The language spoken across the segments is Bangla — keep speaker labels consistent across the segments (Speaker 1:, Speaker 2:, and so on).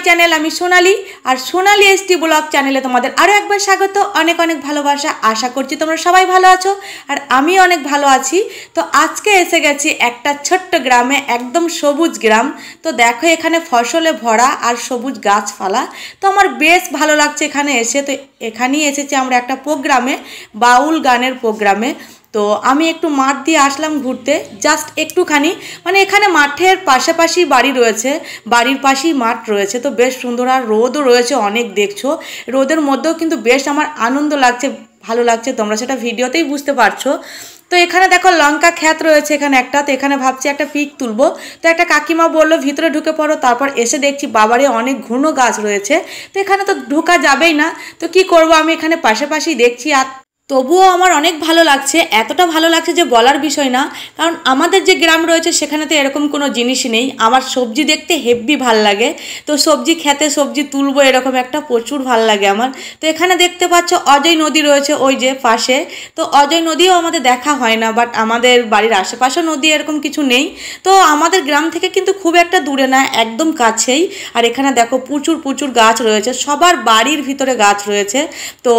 Speaker 1: চ্যানেল। আমি সোনালি আর সোনালি এসটি ব্লগ চ্যানেলে তোমাদের আরও একবার স্বাগত। অনেক অনেক ভালোবাসা। আশা করছি তোমরা সবাই ভালো আছো আর আমি অনেক ভালো আছি। তো আজকে এসে গেছি একটা ছোট্ট গ্রামে, একদম সবুজ গ্রাম। তো দেখো এখানে ফসলে ভরা আর সবুজ গাছপালা। তো আমার বেশ ভালো লাগছে এখানে এসে। তো এখানেই এসেছি আমরা একটা প্রোগ্রামে, বাউল গানের প্রোগ্রামে। তো আমি একটু মাঠ দিয়ে আসলাম ঘুরতে, জাস্ট একটুখানি, মানে এখানে মাঠের পাশাপাশি বাড়ি রয়েছে, বাড়ির পাশেই মাঠ রয়েছে। তো বেশ সুন্দর আর রোদও রয়েছে অনেক, দেখছো রোদের মধ্যেও কিন্তু বেশ আমার আনন্দ লাগছে, ভালো লাগছে। তোমরা সেটা ভিডিওতেই বুঝতে পারছো। তো এখানে দেখো লঙ্কা ক্ষেত রয়েছে এখানে একটা। তো এখানে ভাবছি একটা পিক তুলবো। তো একটা কাকিমা বললো ভিতরে ঢুকে পড়ো। তারপর এসে দেখছি বাবারে অনেক ঘন গাছ রয়েছে। তো এখানে তো ঢোকা যাবেই না, তো কি করব, আমি এখানে পাশাপাশি দেখছি। আর তবুও আমার অনেক ভালো লাগছে, এতটা ভালো লাগছে যে বলার বিষয় না। কারণ আমাদের যে গ্রাম রয়েছে সেখানে তো এরকম কোনো জিনিসই নেই। আমার সবজি দেখতে হেব্বি ভাল লাগে। তো সবজি খেতে, সবজি তুলবো, এরকম একটা প্রচুর ভাল লাগে আমার। তো এখানে দেখতে পাচ্ছ অজয় নদী রয়েছে ওই যে পাশে। তো অজয় নদীও আমাদের দেখা হয় না, বাট আমাদের বাড়ির আশেপাশে নদী এরকম কিছু নেই। তো আমাদের গ্রাম থেকে কিন্তু খুব একটা দূরে না, একদম কাছেই। আর এখানে দেখো প্রচুর প্রচুর গাছ রয়েছে, সবার বাড়ির ভিতরে গাছ রয়েছে। তো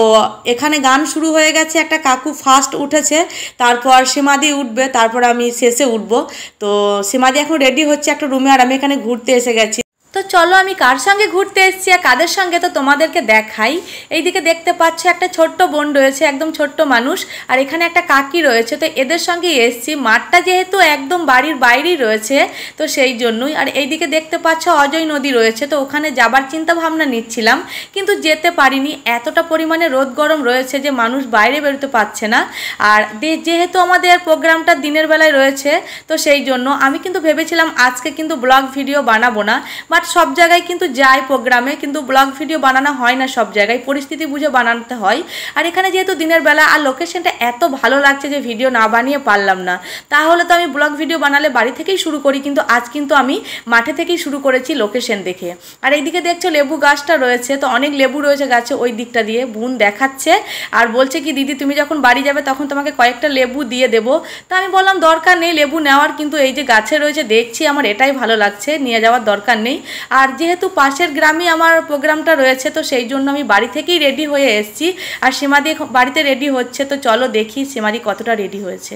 Speaker 1: এখানে গান শুরু হয়ে গেছে। একটা কাকু ফার্স্ট উঠেছে, তারপর সীমাদি উঠবে, তারপর আমি শেষে উঠবো। তো সীমাদি এখন রেডি হচ্ছে একটা রুমে, আর আমি এখানে ঘুরতে এসে গেছি। তো চলো আমি কার সঙ্গে ঘুরতে এসেছি আর কাদের সঙ্গে তো তোমাদেরকে দেখাই। এইদিকে দেখতে পাচ্ছ একটা ছোট্ট বোন রয়েছে, একদম ছোট্ট মানুষ, আর এখানে একটা কাকি রয়েছে। তো এদের সঙ্গেই এসেছি। মাঠটা যেহেতু একদম বাড়ির বাইরেই রয়েছে, তো সেই জন্যই। আর এইদিকে দেখতে পাচ্ছ অজয় নদী রয়েছে। তো ওখানে যাবার চিন্তা ভাবনা নিচ্ছিলাম, কিন্তু যেতে পারিনি। এতটা পরিমাণে রোদ গরম রয়েছে যে মানুষ বাইরে বেরোতে পারছে না। আর যেহেতু আমাদের প্রোগ্রামটা দিনের বেলায় রয়েছে, তো সেই জন্য আমি কিন্তু ভেবেছিলাম আজকে কিন্তু ব্লগ ভিডিও বানাবো না। বাট সব জায়গায় কিন্তু যাই প্রোগ্রামে, কিন্তু ব্লগ ভিডিও বানানো হয় না সব জায়গায়, পরিস্থিতি বুঝে বানাতে হয়। আর এখানে যেহেতু দিনের বেলা আর লোকেশনটা এত ভালো লাগছে যে ভিডিও না বানিয়ে পারলাম না। তাহলে তো আমি ব্লগ ভিডিও বানালে বাড়ি থেকেই শুরু করি, কিন্তু আজ কিন্তু আমি মাঠে থেকেই শুরু করেছি লোকেশন দেখে। আর এইদিকে দেখছো লেবু গাছটা রয়েছে। তো অনেক লেবু রয়েছে গাছে ওই দিকটা দিয়ে, বোন দেখাচ্ছে আর বলছে কি দিদি তুমি যখন বাড়ি যাবে তখন তোমাকে কয়েকটা লেবু দিয়ে দেবো। তো আমি বললাম দরকার নেই লেবু নেওয়ার, কিন্তু এই যে গাছে রয়েছে দেখছি আমার এটাই ভালো লাগছে, নিয়ে যাওয়ার দরকার নেই। আর যেহেতু পাশের গ্রামে আমার প্রোগ্রামটা রয়েছে, তো সেই জন্য আমি বাড়ি থেকেই রেডি হয়ে এসেছি। আর সীমাদি বাড়িতে রেডি হচ্ছে। তো চলো দেখি সীমাদি কতটা রেডি হয়েছে।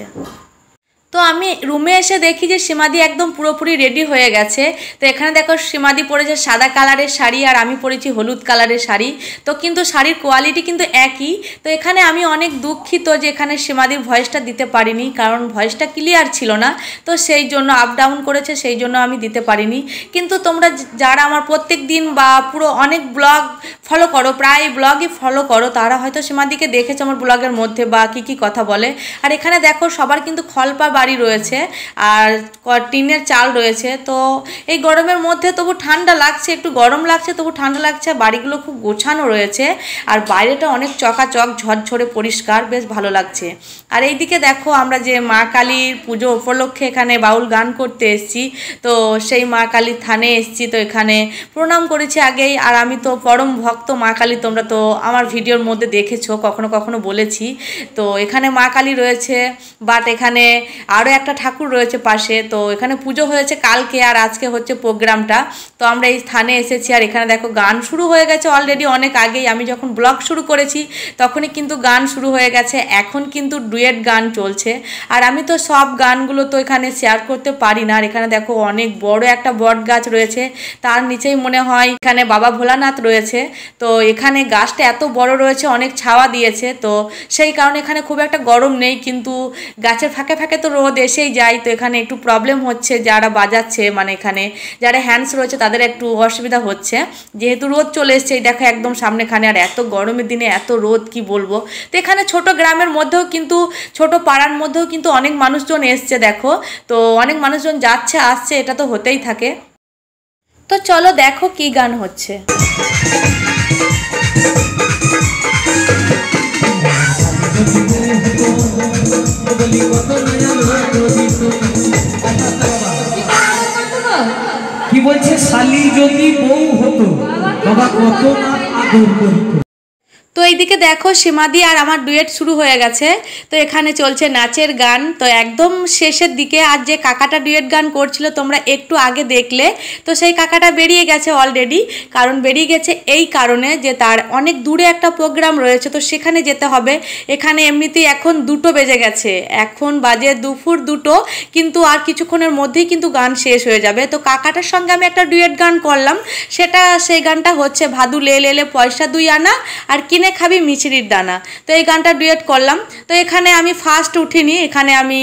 Speaker 1: তো আমি রুমে এসে দেখি যে সীমাদি একদম পুরোপুরি রেডি হয়ে গেছে। তো এখানে দেখো সীমাদি পরেছে সাদা কালারের শাড়ি আর আমি পরেছি হলুদ কালারের শাড়ি। তো কিন্তু শাড়ির কোয়ালিটি কিন্তু একই। তো এখানে আমি অনেক দুঃখিত যে এখানে সীমাদির ভয়েসটা দিতে পারিনি, কারণ ভয়েসটা ক্লিয়ার ছিল না। তো সেই জন্য আপ ডাউন করেছে, সেই জন্য আমি দিতে পারিনি। কিন্তু তোমরা যারা আমার প্রত্যেক দিন বা পুরো অনেক ব্লগ ফলো করো, প্রায় ব্লগই ফলো করো, তারা হয়তো সীমাদিকে দেখেছে আমার ব্লগের মধ্যে বা কী কথা বলে। আর এখানে দেখো সবার কিন্তু খলপা বাড়ি রয়েছে আর টিনের চাল রয়েছে। তো এই গরমের মধ্যে তবু ঠান্ডা লাগছে, একটু গরম লাগছে তবু ঠান্ডা লাগছে। বাড়িগুলো খুব গোছানো রয়েছে আর বাইরেটা অনেক চকাচক ঝরঝরে পরিষ্কার, বেশ ভালো লাগছে। আর এইদিকে দেখো আমরা যে মা কালীর পুজো উপলক্ষে এখানে বাউল গান করতে এসেছি। তো সেই মা কালীর থানে এসেছি। তো এখানে প্রণাম করেছি আগেই। আর আমি তো পরম ভক্ত মা কালী, তোমরা তো আমার ভিডিওর মধ্যে দেখেছো, কখনো কখনো বলেছি। তো এখানে মা কালী রয়েছে, বাট এখানে আরও একটা ঠাকুর রয়েছে পাশে। তো এখানে পুজো হয়েছে কালকে আর আজকে হচ্ছে প্রোগ্রামটা। তো আমরা এই স্থানে এসেছি আর এখানে দেখো গান শুরু হয়ে গেছে অলরেডি অনেক আগেই। আমি যখন ব্লগ শুরু করেছি তখনই কিন্তু গান শুরু হয়ে গেছে। এখন কিন্তু ডুয়েট গান চলছে। আর আমি তো সব গানগুলো তো এখানে শেয়ার করতে পারি না। আর এখানে দেখো অনেক বড় একটা বট গাছ রয়েছে, তার নিচেই মনে হয় এখানে বাবা ভোলানাথ রয়েছে। তো এখানে গাছটা এত বড় রয়েছে, অনেক ছাওয়া দিয়েছে। তো সেই কারণে এখানে খুব একটা গরম নেই, কিন্তু গাছের ফাঁকে ফাঁকে তো রোদ এসেই যায়। তো এখানে একটু প্রবলেম হচ্ছে, যারা বাজাচ্ছে মানে এখানে যারা হ্যান্ডস রয়েছে তাদের একটু অসুবিধা হচ্ছে, যেহেতু রোদ চলে এসছে। দেখো একদম সামনেখানে, আর এত গরমের দিনে এত রোদ কি বলবো। তো এখানে ছোট গ্রামের মধ্যেও কিন্তু, ছোট পাড়ার মধ্যেও কিন্তু অনেক মানুষজন এসছে দেখো। তো অনেক মানুষজন যাচ্ছে আসছে, এটা তো হতেই থাকে। তো চলো দেখো কি গান হচ্ছে।
Speaker 2: কি বলছে শালি যদি বউ হতো বাবা কত না আদর করতো।
Speaker 1: তো এইদিকে দেখো সীমাদি আর আমার ডুয়েট শুরু হয়ে গেছে। তো এখানে চলছে নাচের গান। তো একদম শেষের দিকে আর যে কাকাটা ডুয়েট গান করছিল তোমরা একটু আগে দেখলে, তো সেই কাকাটা বেরিয়ে গেছে অলরেডি। কারণ বেরিয়ে গেছে এই কারণে যে তার অনেক দূরে একটা প্রোগ্রাম রয়েছে, তো সেখানে যেতে হবে। এখানে এমনিতেই এখন 2টো বেজে গেছে, এখন বাজে দুপুর 2টো, কিন্তু আর কিছুক্ষণের মধ্যেই কিন্তু গান শেষ হয়ে যাবে। তো কাকাটার সঙ্গে আমি একটা ডুয়েট গান করলাম, সেই গানটা হচ্ছে ভাদু লে লে লে পয়সা 2 আনা আর কিনে খাবি মিছরির দানা। তো এই গানটা ডুয়েট করলাম। তো এখানে আমি ফার্স্ট উঠিনি, এখানে আমি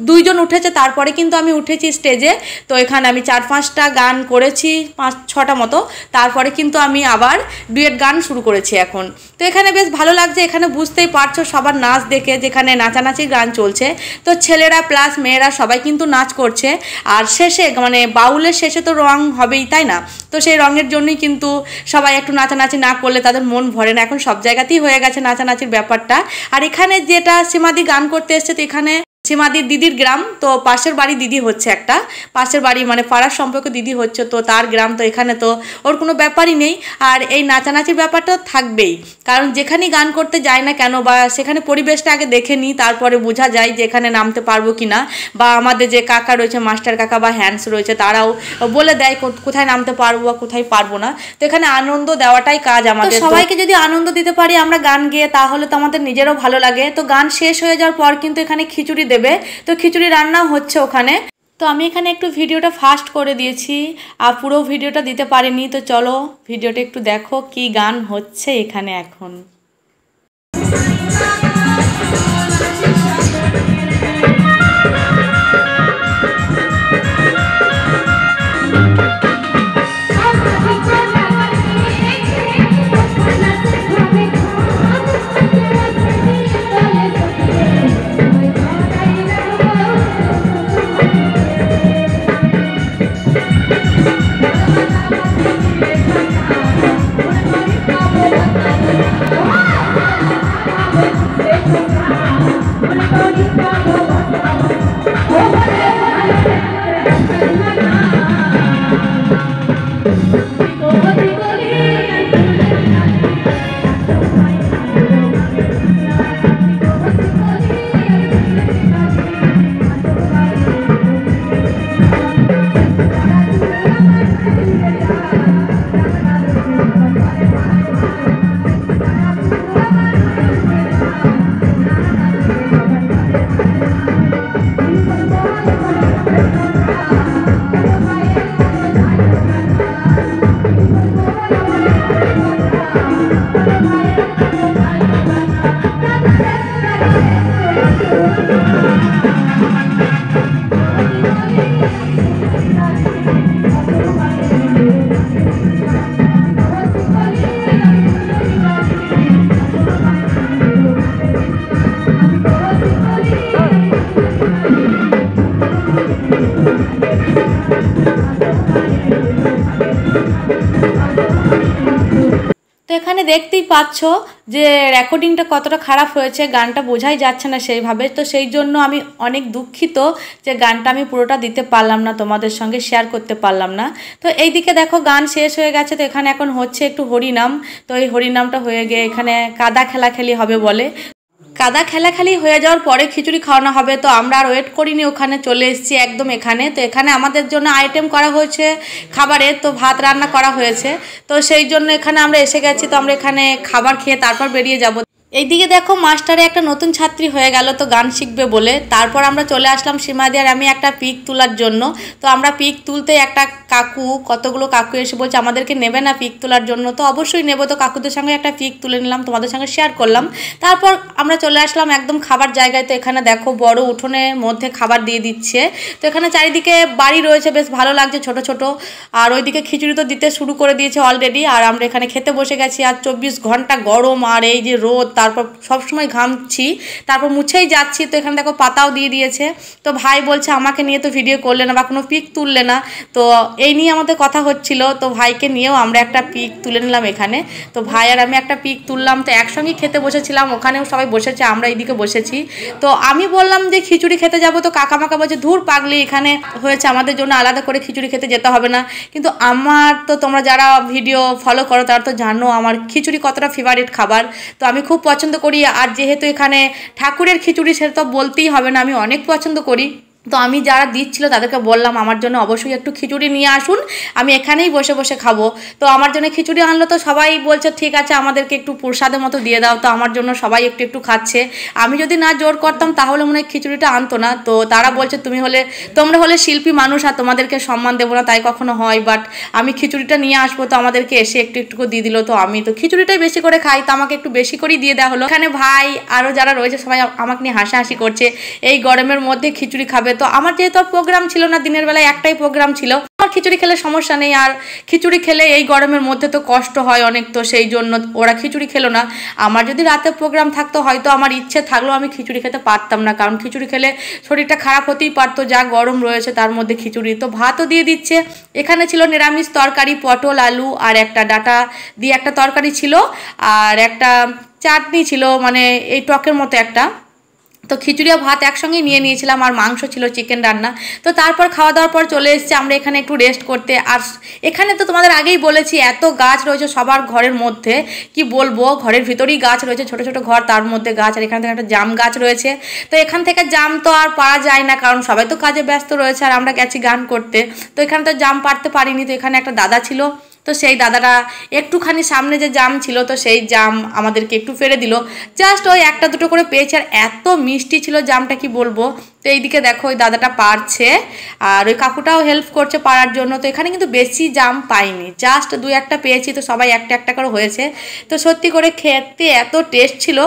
Speaker 1: দুইজন উঠেছে, তারপরে কিন্তু আমি উঠেছি স্টেজে। তো এখানে আমি 4-5টা গান করেছি, 5-6টা মতো, তারপরে কিন্তু আমি আবার ডুয়েট গান শুরু করেছি এখন। তো এখানে বেশ ভালো লাগছে, এখানে বুঝতেই পারছো সবার নাচ দেখে, যেখানে নাচানাচির গান চলছে। তো ছেলেরা প্লাস মেয়েরা সবাই কিন্তু নাচ করছে। আর শেষে মানে বাউলের শেষে তো রং হবেই, তাই না? তো সেই রঙের জন্যই কিন্তু সবাই একটু নাচানাচি না করলে তাদের মন ভরে না। এখন সব জায়গাতেই হয়ে গেছে নাচানাচির ব্যাপারটা। আর এখানে যেটা সীমাদি গান করতে এসছে, তো এখানে সীমাদির দিদির গ্রাম, তো পাশের বাড়ি দিদি হচ্ছে, একটা পাশের বাড়ি মানে পাড়ার সম্পর্ক দিদি হচ্ছে, তো তার গ্রাম। তো এখানে তো ওর কোনো ব্যাপারই নেই। আর এই নাচানাচির ব্যাপারটাও থাকবেই, কারণ যেখানেই গান করতে যায় না কেন বা সেখানে পরিবেশটা আগে দেখে নিই, তারপরে বোঝা যায় যে এখানে নামতে পারবো কি না। বা আমাদের যে কাকা রয়েছে, মাস্টার কাকা বা হ্যান্ডস রয়েছে, তারাও বলে দেয় কোথায় নামতে পারবো বা কোথায় পারবো না। তো এখানে আনন্দ দেওয়াটাই কাজ আমাদের। সবাইকে যদি আনন্দ দিতে পারি আমরা গান গেয়ে, তাহলে তো আমাদের নিজেরও ভালো লাগে। তো গান শেষ হয়ে যাওয়ার পর কিন্তু এখানে খিচুড়ি দেবে, তো খিচুড়ি রান্না হচ্ছে ওখানে। তো আমি এখানে একটু ভিডিওটা ফাস্ট করে দিয়েছি আর পুরো ভিডিওটা দিতে পারিনি। তো চলো ভিডিওটা একটু দেখো কি গান হচ্ছে এখানে এখন। তো এখানে দেখতেই পাচ্ছ যে রেকর্ডিংটা কতটা খারাপ হয়েছে, গানটা বোঝাই যাচ্ছে না সেইভাবে। তো সেই জন্য আমি অনেক দুঃখিত যে গানটা আমি পুরোটা দিতে পারলাম না, তোমাদের সঙ্গে শেয়ার করতে পারলাম না। তো এইদিকে দেখো গান শেষ হয়ে গেছে। তো এখানে এখন হচ্ছে একটু হরিনাম। তো এই হরিনামটা হয়ে গিয়ে এখানে কাদা খেলাখেলি হবে বলে। কাদা খেলাখেলি হয়ে যাওয়ার পরে খিচুড়ি খাওয়ানো হবে। তো আমরা আর ওয়েট করিনি, ওখানে চলে এসেছি একদম এখানে। তো এখানে আমাদের জন্য আইটেম করা হয়েছে খাবারে, তো ভাত রান্না করা হয়েছে। তো সেই জন্য এখানে আমরা এসে গেছি। তো আমরা এখানে খাবার খেয়ে তারপর বেরিয়ে যাব। এইদিকে দেখো মাস্টারে একটা নতুন ছাত্রী হয়ে গেল, তো গান শিখবে বলে। তারপর আমরা চলে আসলাম সীমাদি আর আমি একটা পিক তোলার জন্য। তো আমরা পিক তুলতে একটা কতগুলো কাকু এসে বলছে আমাদেরকে নেবে না পিক তোলার জন্য। তো অবশ্যই নেবো। তো কাকুদের সঙ্গে একটা পিক তুলে নিলাম, তোমাদের সঙ্গে শেয়ার করলাম। তারপর আমরা চলে আসলাম একদম খাবার জায়গায়। তো এখানে দেখো বড় উঠোনের মধ্যে খাবার দিয়ে দিচ্ছে। তো এখানে চারিদিকে বাড়ি রয়েছে, বেশ ভালো লাগছে ছোট ছোট। আর ওইদিকে খিচুড়ি তো দিতে শুরু করে দিয়েছে অলরেডি। আর আমরা এখানে খেতে বসে গেছি। আর 24 ঘন্টা গরম আর এই যে রোদ, তারপর সবসময় ঘামছি, তারপর মুছেই যাচ্ছি। তো এখানে দেখো পাতাও দিয়ে দিয়েছে। তো ভাই বলছে আমাকে নিয়ে তো ভিডিও করলে না বা কোনো পিক তুললে না, তো এই নিয়ে আমাদের কথা হচ্ছিল। তো ভাইকে নিয়েও আমরা একটা পিক তুলে নিলাম এখানে। তো ভাই আর আমি একটা পিক তুললাম। তো একসঙ্গেই খেতে বসেছিলাম, ওখানেও সবাই বসেছে, আমরা এইদিকে বসেছি। তো আমি বললাম যে খিচুড়ি খেতে যাব, তো কাকামাকা বলছে ধুর পাগলি, এখানে হয়েছে, আমাদের জন্য আলাদা করে খিচুড়ি খেতে যেতে হবে না। কিন্তু আমার তো তোমরা যারা ভিডিও ফলো করো তারা তো জানো আমার খিচুড়ি কতটা ফেভারিট খাবার, তো আমি খুব পছন্দ করি। আর যেহেতু এখানে ঠাকুরের খিচুড়ি, সেটা তো বলতেই হবে না, আমি অনেক পছন্দ করি। তো আমি যারা দিচ্ছিল তাদেরকে বললাম আমার জন্য অবশ্যই একটু খিচুড়ি নিয়ে আসুন, আমি এখানেই বসে বসে খাবো। তো আমার জন্য খিচুড়ি আনলো। তো সবাই বলছে ঠিক আছে আমাদেরকে একটু প্রসাদের মতো দিয়ে দাও। তো আমার জন্য সবাই একটু একটু খাচ্ছে। আমি যদি না জোর করতাম তাহলে মনে হয় খিচুড়িটা আনতো না। তো তারা বলছে তোমরা হলে শিল্পী মানুষ আর তোমাদেরকে সম্মান দেবো না, তাই কখনো হয়, বাট আমি খিচুড়িটা নিয়ে আসবো। তো আমাদেরকে এসে একটু একটু দিয়ে দিল। তো আমি তো খিচুড়িটাই বেশি করে খাই, তো আমাকে একটু বেশি করেই দিয়ে দেওয়া হলো। এখানে ভাই আরও যারা রয়েছে সবাই আমাকে নিয়ে হাসাহাসি করছে, এই গরমের মধ্যে খিচুড়ি খাবে। তো আমার যেহেতু আর প্রোগ্রাম ছিল না, দিনের বেলায় একটাই প্রোগ্রাম ছিল, আমার খিচুড়ি খেলে সমস্যা নেই। আর খিচুড়ি খেলে এই গরমের মধ্যে তো কষ্ট হয় অনেক, তো সেই জন্য ওরা খিচুড়ি খেলো না। আমার যদি রাতে প্রোগ্রাম থাকতো হয়তো আমার ইচ্ছে থাকলেও আমি খিচুড়ি খেতে পারতাম না, কারণ খিচুড়ি খেলে শরীরটা খারাপ হতেই পারতো, যা গরম রয়েছে তার মধ্যে খিচুড়ি। তো ভাতও দিয়ে দিচ্ছে। এখানে ছিল নিরামিষ তরকারি, পটল আলু আর একটা ডাঁটা দিয়ে একটা তরকারি ছিল, আর একটা চাটনি ছিল, মানে এই টকের মতো একটা। তো খিচুড়ি আর ভাত একসঙ্গেই নিয়ে নিয়েছিলাম, আর মাংস ছিল চিকেন রান্না। তো তারপর খাওয়া দাওয়ার পর চলে এসেছি আমরা এখানে একটু রেস্ট করতে। আর এখানে তো তোমাদের আগেই বলেছি এত গাছ রয়েছে সবার ঘরের মধ্যে, কি বলবো, ঘরের ভিতরেই গাছ রয়েছে, ছোট ছোট ঘর তার মধ্যে গাছ। আর এখান থেকে একটা জাম গাছ রয়েছে। তো এখান থেকে জাম তো আর পারা যায় না, কারণ সবাই তো কাজে ব্যস্ত রয়েছে, আর আমরা গেছি গান করতে। তো এখানে তো জাম পারতে পারিনি। তো এখানে একটা দাদা ছিল, তো সেই দাদাটা একটুখানি সামনে যে জাম ছিল, তো সেই জাম আমাদেরকে একটু ফেলে দিল, জাস্ট ওই একটা দুটো করে পেয়েছে। আর এত মিষ্টি ছিল জামটা, কি বলবো। তো এইদিকে দেখো ওই দাদাটা পারছে, আর ওই কাকুটাও হেল্প করছে পারার জন্য। তো এখানে কিন্তু বেশি জাম পাইনি, জাস্ট দু একটা পেয়েছি, তো সবাই একটা একটা করে হয়েছে। তো সত্যি করে খেতে এত টেস্ট ছিল,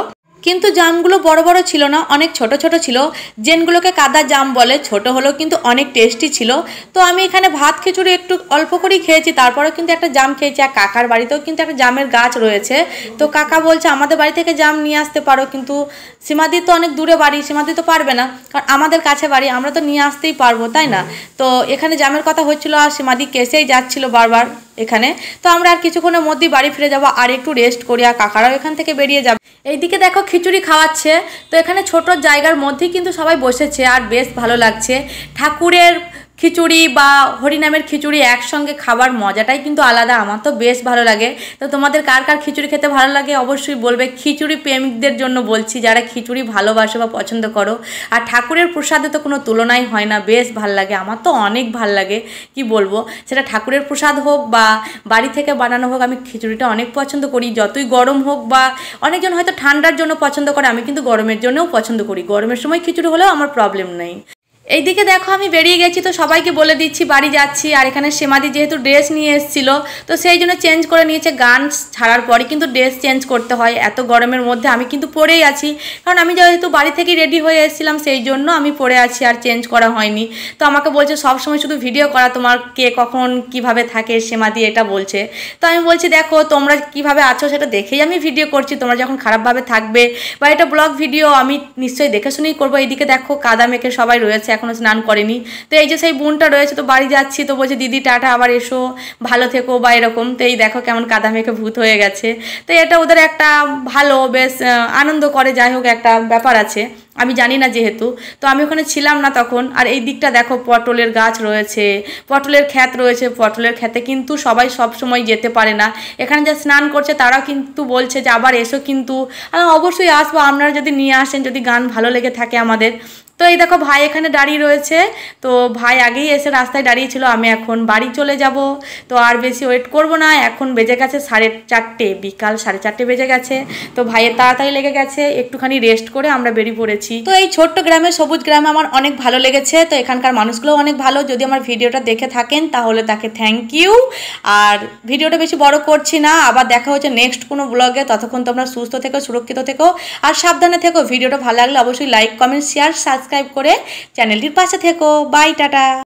Speaker 1: কিন্তু জামগুলো বড় বড় ছিল না, অনেক ছোট ছোট ছিল, যেগুলোকে কাদা জাম বলে। ছোট হলেও কিন্তু অনেক টেস্টি ছিল। তো আমি এখানে ভাত খিচুড়ি একটু অল্প করেই খেয়েছি, তারপরেও কিন্তু একটা জাম খেয়েছি। আর কাকার বাড়িতেও কিন্তু একটা জামের গাছ রয়েছে। তো কাকা বলছে আমাদের বাড়ি থেকে জাম নিয়ে আসতে পারো, কিন্তু সীমাদি তো অনেক দূরে বাড়ি, সীমাদি তো পারবে না, কারণ আমাদের কাছে বাড়ি, আমরা তো নিয়ে আসতেই পারবো, তাই না। তো এখানে জামের কথা হচ্ছিল, আর সীমাদি কেসেই যাচ্ছিল বারবার এখানে। তো আমরা আর কিছুক্ষণের মধ্যেই বাড়ি ফিরে যাবো, আর একটু রেস্ট করি, আর কাকারাও এখান থেকে বেরিয়ে যাবে। এইদিকে দেখো খিচুড়ি খাওয়াচ্ছে। তো এখানে ছোট জায়গার মধ্যেই কিন্তু সবাই বসেছে, আর বেশ ভালো লাগছে। ঠাকুরের খিচুড়ি বা হরিনামের খিচুড়ি একসঙ্গে খাবার মজাটাই কিন্তু আলাদা, আমার তো বেশ ভালো লাগে। তো তোমাদের কার কার খিচুড়ি খেতে ভালো লাগে অবশ্যই বলবে। খিচুড়ি প্রেমিকদের জন্য বলছি, যারা খিচুড়ি ভালোবাসো বা পছন্দ করো। আর ঠাকুরের প্রসাদে তো কোনো তুলনাই হয় না, বেশ ভাল লাগে, আমার তো অনেক ভাল লাগে, কি বলবো। সেটা ঠাকুরের প্রসাদ হোক বা বাড়ি থেকে বানানো হোক, আমি খিচুড়িটা অনেক পছন্দ করি, যতই গরম হোক। বা অনেকজন হয়তো ঠান্ডার জন্য পছন্দ করে, আমি কিন্তু গরমের জন্যও পছন্দ করি, গরমের সময় খিচুড়ি হলেও আমার প্রবলেম নেই। এইদিকে দেখো আমি বেরিয়ে গেছি, তো সবাইকে বলে দিচ্ছি বাড়ি যাচ্ছি। আর এখানে সীমাদি যেহেতু ড্রেস নিয়ে এসেছিল, তো সেই জন্য চেঞ্জ করে নিয়েছে। গান ছাড়ার পরে কিন্তু ড্রেস চেঞ্জ করতে হয় এত গরমের মধ্যে, আমি কিন্তু পরেই আছি, কারণ আমি যেহেতু বাড়ি থেকে রেডি হয়ে এসেছিলাম, সেই জন্য আমি পরে আছি, আর চেঞ্জ করা হয়নি। তো আমাকে বলছে সবসময় শুধু ভিডিও করা, তোমার কে কখন কিভাবে থাকে সীমাদি এটা বলছে। তো আমি বলছি দেখো তোমরা কিভাবে আছো সেটা দেখেই আমি ভিডিও করছি, তোমরা যখন খারাপভাবে থাকবে বা এটা ব্লগ ভিডিও আমি নিশ্চয়ই দেখে শুনেই করবো। এইদিকে দেখো কাদা মেখে সবাই রয়েছে, এখনো স্নান করেনি। তো এই যে সেই বোনটা রয়েছে, তো বাড়ি যাচ্ছি, তো বলছে দিদি টাটা, আবার এসো, ভালো থেকো বা এরকম। তো এই দেখো কেমন কাদা মেখে ভূত হয়ে গেছে। তো এটা ওদের একটা ভালো, বেশ আনন্দ করে, যাই হোক একটা ব্যাপার আছে, আমি জানি না যেহেতু। তো আমি ওখানে ছিলাম না তখন। আর এই দিকটা দেখো পটলের গাছ রয়েছে, পটলের ক্ষেত রয়েছে। পটলের ক্ষেতে কিন্তু সবাই সব সময় যেতে পারে না, এখানে যা স্নান করছে তারাও কিন্তু বলছে যে আবার এসো, কিন্তু অবশ্যই আসবো, আপনারা যদি নিয়ে আসেন, যদি গান ভালো লেগে থাকে আমাদের। তো এই দেখো ভাই এখানে দাঁড়িয়ে রয়েছে, তো ভাই আগেই এসে রাস্তায় দাঁড়িয়েছিল। আমি এখন বাড়ি চলে যাব, তো আর বেশি ওয়েট করব না। এখন বেজে গেছে 4:30, বিকাল 4:30 বেজে গেছে। তো ভাইয়ের তাড়াতাড়ি লেগে গেছে, একটুখানি রেস্ট করে আমরা বেরিয়ে পড়েছি। তো এই ছোট্ট গ্রামে, সবুজ গ্রামে আমার অনেক ভালো লেগেছে। তো এখানকার মানুষগুলোও অনেক ভালো। যদি আমার ভিডিওটা দেখে থাকেন তাহলে তাকে থ্যাংক ইউ। আর ভিডিওটা বেশি বড় করছি না, আবার দেখা হচ্ছে নেক্সট কোনো ব্লগে। ততক্ষণ তোমরা সুস্থ থেকো, সুরক্ষিত থেকো, আর সাবধানে থেকো। ভিডিওটা ভালো লাগলে অবশ্যই লাইক, কমেন্ট, শেয়ার, সাবস্ক্রাইব করে চ্যানেলটির পাশে থেকো। Bye, tata.